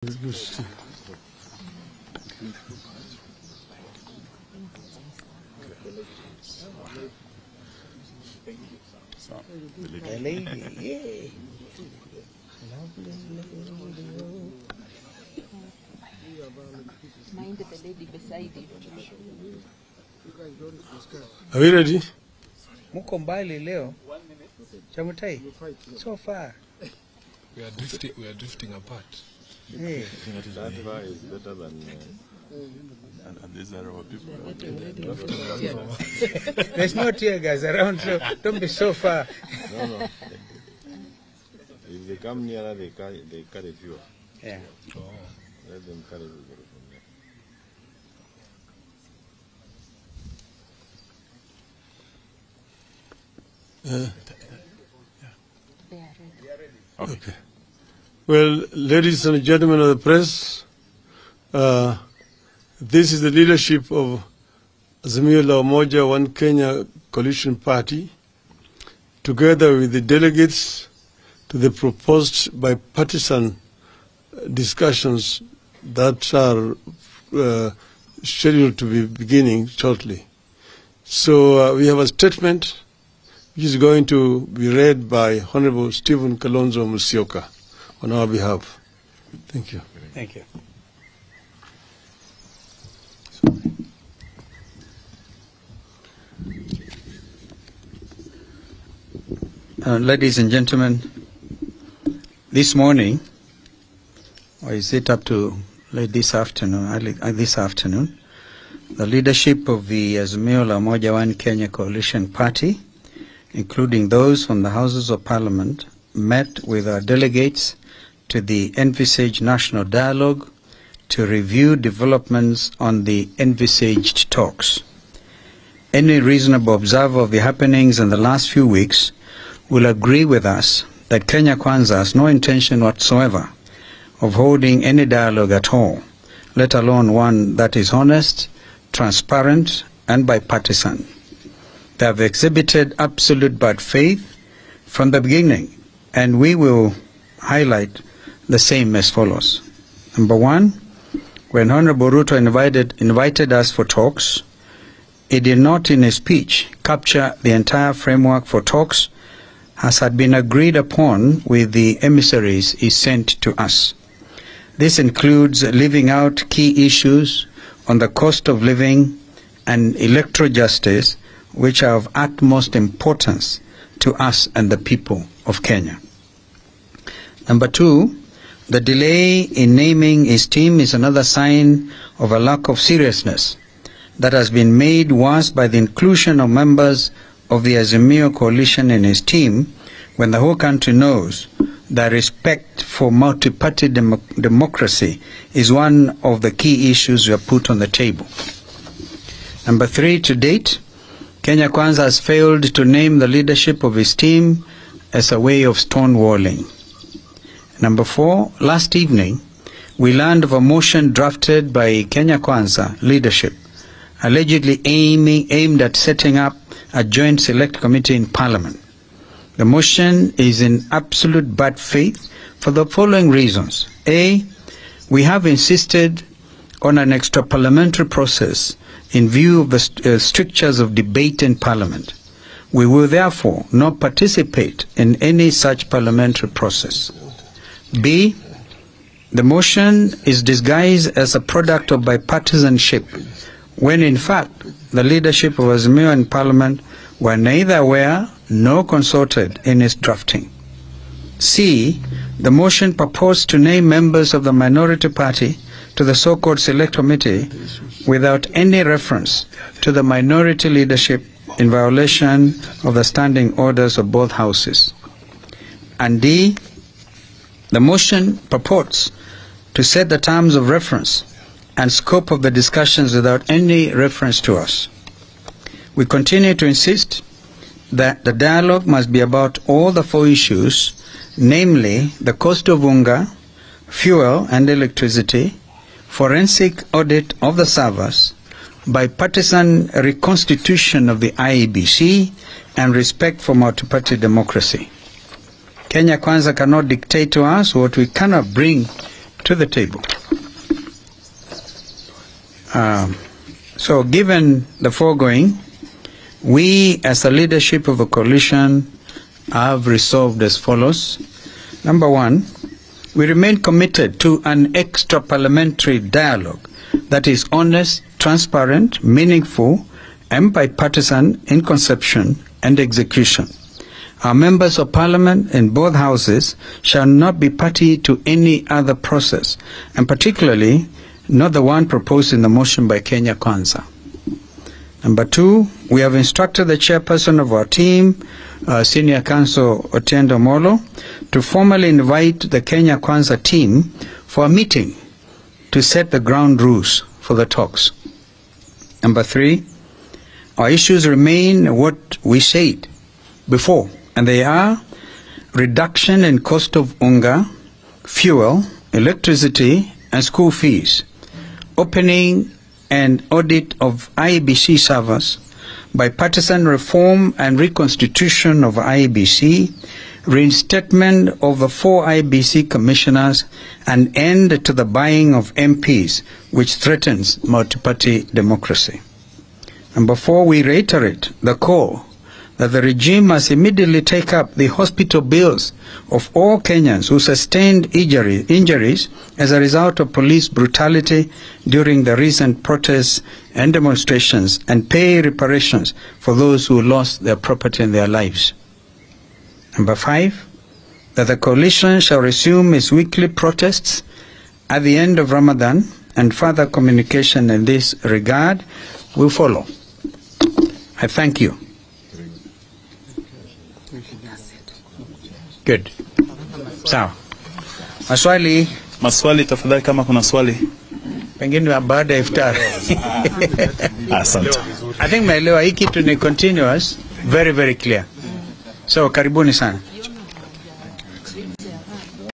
Mind the lady beside you. Are we ready? Muko mbali leo. Chamutai. So far. We are drifting apart. Hey. That far is better than and these are our people. There's no tear gas around, so don't be so far. No. If they come nearer, they carry fewer. Yeah. Oh. Let them carry from there. Okay. Well, ladies and gentlemen of the press, this is the leadership of Azimio la Umoja One Kenya Coalition Party, together with the delegates to the proposed bipartisan discussions that are scheduled to be beginning shortly. So we have a statement which is going to be read by Honorable Stephen Kalonzo Musyoka on our behalf. Thank you. Thank you. Ladies and gentlemen, this morning, or is it up to late this afternoon, the leadership of the Azimio la Umoja One Kenya Coalition Party, including those from the Houses of Parliament, met with our delegates to the envisaged national dialogue to review developments on the envisaged talks. Any reasonable observer of the happenings in the last few weeks will agree with us that Kenya Kwanza has no intention whatsoever of holding any dialogue at all, let alone one that is honest, transparent, and bipartisan. They have exhibited absolute bad faith from the beginning, and we will highlight the same as follows. Number one, when Honorable Ruto invited us for talks, he did not in his speech capture the entire framework for talks as had been agreed upon with the emissaries he sent to us. This includes leaving out key issues on the cost of living and electoral justice, which are of utmost importance to us and the people of Kenya. Number two, the delay in naming his team is another sign of a lack of seriousness that has been made worse by the inclusion of members of the Azimio coalition in his team, when the whole country knows that respect for multi-party democracy is one of the key issues we have put on the table. Number three, to date, Kenya Kwanza has failed to name the leadership of his team as a way of stonewalling. Number four, last evening, we learned of a motion drafted by Kenya Kwanza leadership, allegedly aimed at setting up a joint select committee in Parliament. The motion is in absolute bad faith for the following reasons. A, we have insisted on an extra-parliamentary process in view of the strictures of debate in Parliament. We will therefore not participate in any such parliamentary process. B, the motion is disguised as a product of bipartisanship, when in fact the leadership of Azimio in Parliament were neither aware nor consulted in its drafting. C, the motion proposed to name members of the minority party to the so-called select committee without any reference to the minority leadership, in violation of the standing orders of both houses. And D, the motion purports to set the terms of reference and scope of the discussions without any reference to us. We continue to insist that the dialogue must be about all the four issues, namely the cost of unga, fuel and electricity, forensic audit of the servers, bipartisan reconstitution of the IEBC, and respect for multi-party democracy. Kenya Kwanza cannot dictate to us what we cannot bring to the table. So given the foregoing, we as the leadership of the coalition have resolved as follows. Number one, we remain committed to an extra-parliamentary dialogue that is honest, transparent, meaningful, and bipartisan in conception and execution. Our members of parliament in both houses shall not be party to any other process, and particularly not the one proposed in the motion by Kenya Kwanza. Number two, we have instructed the chairperson of our team, Senior Counsel Otiendo Molo, to formally invite the Kenya Kwanza team for a meeting to set the ground rules for the talks. Number three, our issues remain what we said before, and they are reduction in cost of unga, fuel, electricity, and school fees, opening and audit of IEBC servers, bipartisan reform and reconstitution of IEBC, reinstatement of the 4 IEBC commissioners, and end to the buying of MPs, which threatens multi-party democracy. Number 4, we reiterate the call that the regime must immediately take up the hospital bills of all Kenyans who sustained injuries as a result of police brutality during the recent protests and demonstrations, and pay reparations for those who lost their property and their lives. Number 5, that the coalition shall resume its weekly protests at the end of Ramadan, and further communication in this regard will follow. I thank you. Good. Sawa. Maswali tafadhali, kama kuna swali. Pengine baada ya iftar. Asante. I think maelewa hii kitu ni continuous, very very clear. So karibuni sana.